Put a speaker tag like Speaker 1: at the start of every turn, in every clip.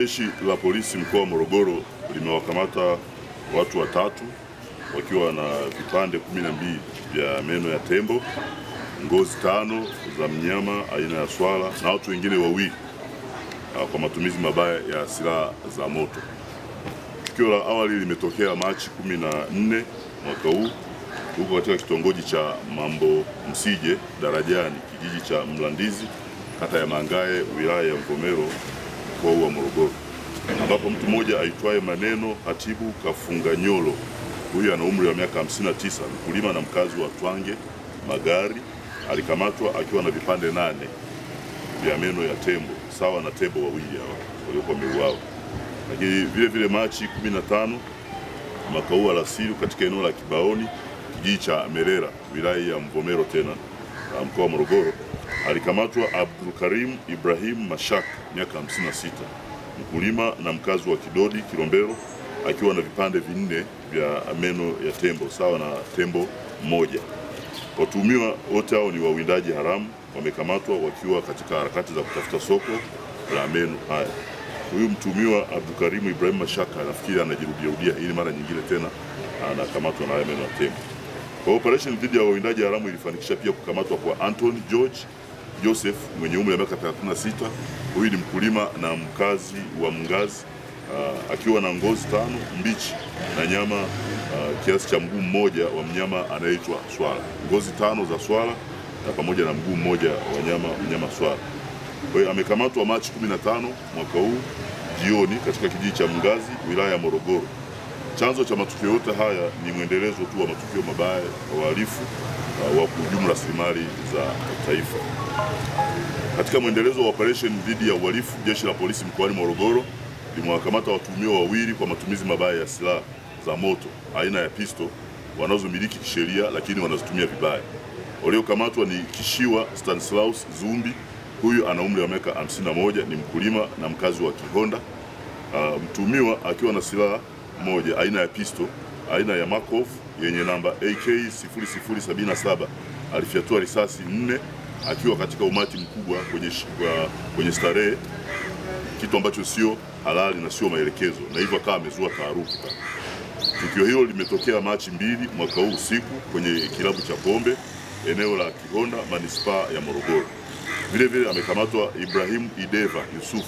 Speaker 1: Jeshi la polisi mkoa wa Morogoro limewakamata watu watatu wakiwa na vipande 12 vya meno ya tembo, ngozi 5 za mnyama aina ya swala na watu wengine wawili kwa matumizi mabaya ya silaha za moto. Tukio la awali limetokea Machi 14 mwaka huu huko katika kitongoji cha Mambo Msije Darajani, kijiji cha Mlandizi, kata ya Mangae, wilaya ya Mvomero, mkoa wa Morogoro, ambapo mtu mmoja aitwaye Maneno Hatibu Kafunganyolo, huyu ana umri wa miaka 59, mkulima na mkazi wa Twange Magari, alikamatwa akiwa na vipande 8 vya meno ya tembo sawa na tembo wawili hao waliokuwa wameuawa. Lakini vile Machi 15 mwaka huu alasiri, katika eneo la Kibaoni, kijiji cha Merera, wilaya ya Mvomero tena mkoa wa Morogoro, alikamatwa Abdul Karim Ibrahim Mashaka, miaka 56, mkulima na mkazi wa Kidodi Kilombero, akiwa na vipande 4 vya meno ya tembo sawa na tembo mmoja. Watuhumiwa wote hao ni wawindaji haramu, wamekamatwa wakiwa katika harakati za kutafuta soko la meno haya. Huyu mtuhumiwa Abdul Karim Ibrahim Mashaka nafikiri anajirudia ili mara nyingine tena anakamatwa na haya meno ya tembo. Kwa operation dhidi ya wawindaji haramu ilifanikisha pia kukamatwa kwa Anthony George Joseph mwenye umri wa miaka 36. Huyu ni mkulima na mkazi wa Mngazi, akiwa na ngozi 5 mbichi na nyama kiasi cha mguu mmoja wa mnyama anayeitwa swala, ngozi 5 za swala na pamoja na mguu mmoja wa mnyama swala. Kwa hiyo amekamatwa Machi 15 mwaka huu jioni katika kijiji cha Mngazi, wilaya ya Morogoro. Chanzo cha matukio yote haya ni mwendelezo tu wa matukio mabaya ya uhalifu wa kuhujumu rasilimali za taifa. Katika mwendelezo wa operation dhidi ya uhalifu, jeshi la polisi mkoani Morogoro limewakamata watuhumiwa wawili kwa matumizi mabaya ya silaha za moto aina ya pisto wanazomiliki kisheria lakini wanazitumia vibaya. Waliokamatwa ni Kishiwa Stanislaus Zumbi, huyu ana umri wa miaka 51, ni mkulima na mkazi wa Kihonda. Mtuhumiwa akiwa na silaha moja aina ya pisto aina ya Markov yenye namba AK0077 alifyatua risasi 4 akiwa katika umati mkubwa kwenye starehe, kitu ambacho sio halali na sio maelekezo, na hivyo akawa amezua taharuki. Tukio hilo limetokea Machi 2 mwaka huu usiku kwenye kilabu cha pombe eneo la Kihonda, manispaa ya Morogoro. Vile amekamatwa Ibrahim Ideva Yusuf,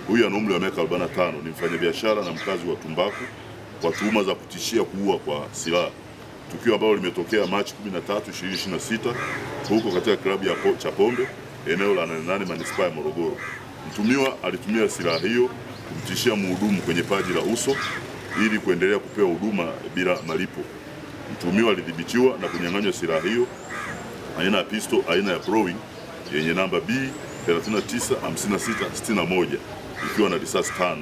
Speaker 1: huyu ana umri wa miaka 45, ni mfanyabiashara na mkazi wa Tumbaku, kwa tuhuma za kutishia kuua kwa silaha, tukio ambalo limetokea Machi 13, 2026 huko katika klabu cha pombe eneo la 88 manispaa ya Morogoro. Mtumiwa alitumia silaha hiyo kumtishia mhudumu kwenye paji la uso ili kuendelea kupewa huduma bila malipo. Mtumiwa alidhibitiwa na kunyang'anywa silaha hiyo aina ya pisto aina ya Browning yenye namba B395661 ikiwa na risasi 5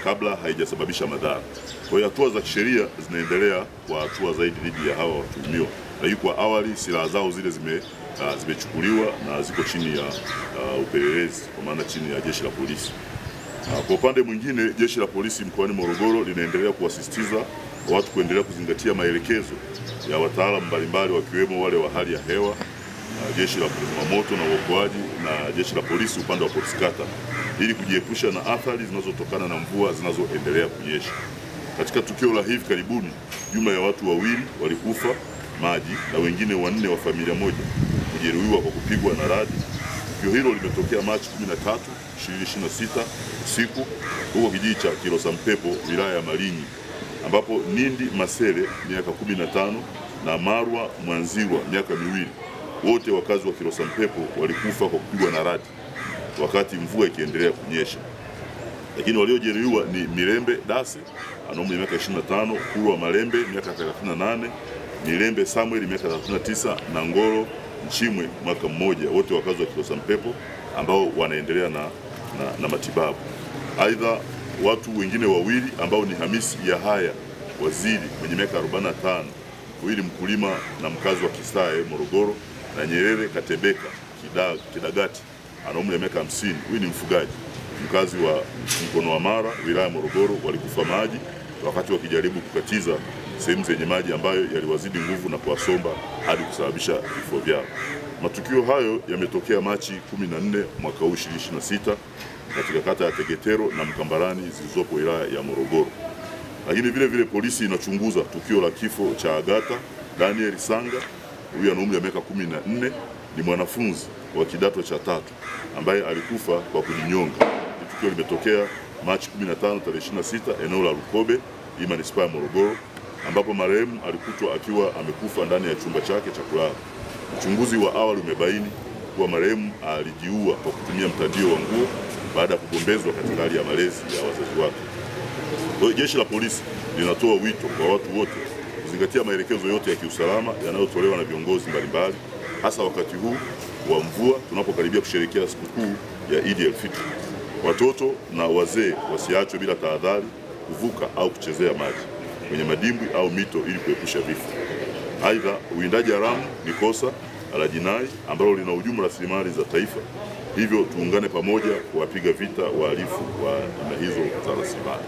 Speaker 1: kabla haijasababisha madhara. Kwa hiyo hatua za kisheria zinaendelea kwa hatua zaidi dhidi ya hawa watuhumiwa, lakini kwa awali silaha zao zile zimechukuliwa na ziko chini ya upelelezi, kwa maana chini ya jeshi la polisi. Kwa upande mwingine, jeshi la polisi mkoani Morogoro linaendelea kuwasisitiza watu kuendelea kuzingatia maelekezo ya wataalamu mbalimbali wakiwemo wale wa hali ya hewa, jeshi la zimamoto na uokoaji na jeshi la polisi upande wa polisi kata, ili kujiepusha na athari zinazotokana na mvua zinazoendelea kunyesha. Katika tukio la hivi karibuni, jumla ya watu 2 walikufa maji na wengine 4 wa familia moja kujeruhiwa kwa kupigwa na radi. Tukio hilo limetokea Machi 13, 2026 usiku huko kijiji cha Kilosampepo, wilaya ya Malinyi, ambapo Nindi Masele miaka 15 na Marwa Mwanzirwa miaka 2, wote wakazi wa Kilosampepo walikufa kwa kupigwa na radi wakati mvua ikiendelea kunyesha. Lakini waliojeruhiwa ni Mirembe Dase ana umri miaka 25, Kurwa Malembe miaka 38, Mirembe Samuel miaka 39 na Ngoro Nchimwe mwaka 1, wote wakazi wa Kilosampepo ambao wanaendelea na matibabu. Aidha, watu wengine wawili ambao ni Hamisi Yahaya Waziri mwenye miaka 45, huyu ni mkulima na mkazi wa Kisae Morogoro, na Nyerere Katebeka Kidagati ana umri wa miaka 50, huyu ni mfugaji mkazi wa Mkono wa Mara, wilaya ya Morogoro, walikufa maji wakati wakijaribu kukatiza sehemu zenye maji ambayo yaliwazidi nguvu na kuwasomba hadi kusababisha vifo vyao. Matukio hayo yametokea Machi 14 mwaka huu 2026 katika kata ya Tegetero na Mkambarani zilizopo wilaya ya Morogoro. Lakini vile vile polisi inachunguza tukio la kifo cha Agatha Daniel Sanga, huyu ana umri wa miaka 14, ni mwanafunzi wa kidato cha 3 ambaye alikufa kwa kujinyonga. Tukio limetokea Machi 15 tarehe 26 eneo la Lukobe, manispaa ya Morogoro, ambapo marehemu alikutwa akiwa amekufa ndani ya chumba chake cha kulala. Uchunguzi wa awali umebaini kuwa marehemu alijiua kwa kutumia mtandio wa nguo baada ya kugombezwa katika hali ya malezi ya wazazi wake. Kwa hiyo jeshi la polisi linatoa wito kwa watu wote kuzingatia maelekezo yote ya kiusalama yanayotolewa na viongozi mbalimbali, hasa wakati huu wa mvua tunapokaribia kusherehekea sikukuu ya Eid al-Fitr. Watoto na wazee wasiachwe bila tahadhari kuvuka au kuchezea maji kwenye madimbwi au mito ili kuepusha vifo. Aidha, uwindaji haramu ni kosa la jinai ambalo linahujumu rasilimali za taifa, hivyo tuungane pamoja kuwapiga vita wahalifu wa aina hizo za rasilimali.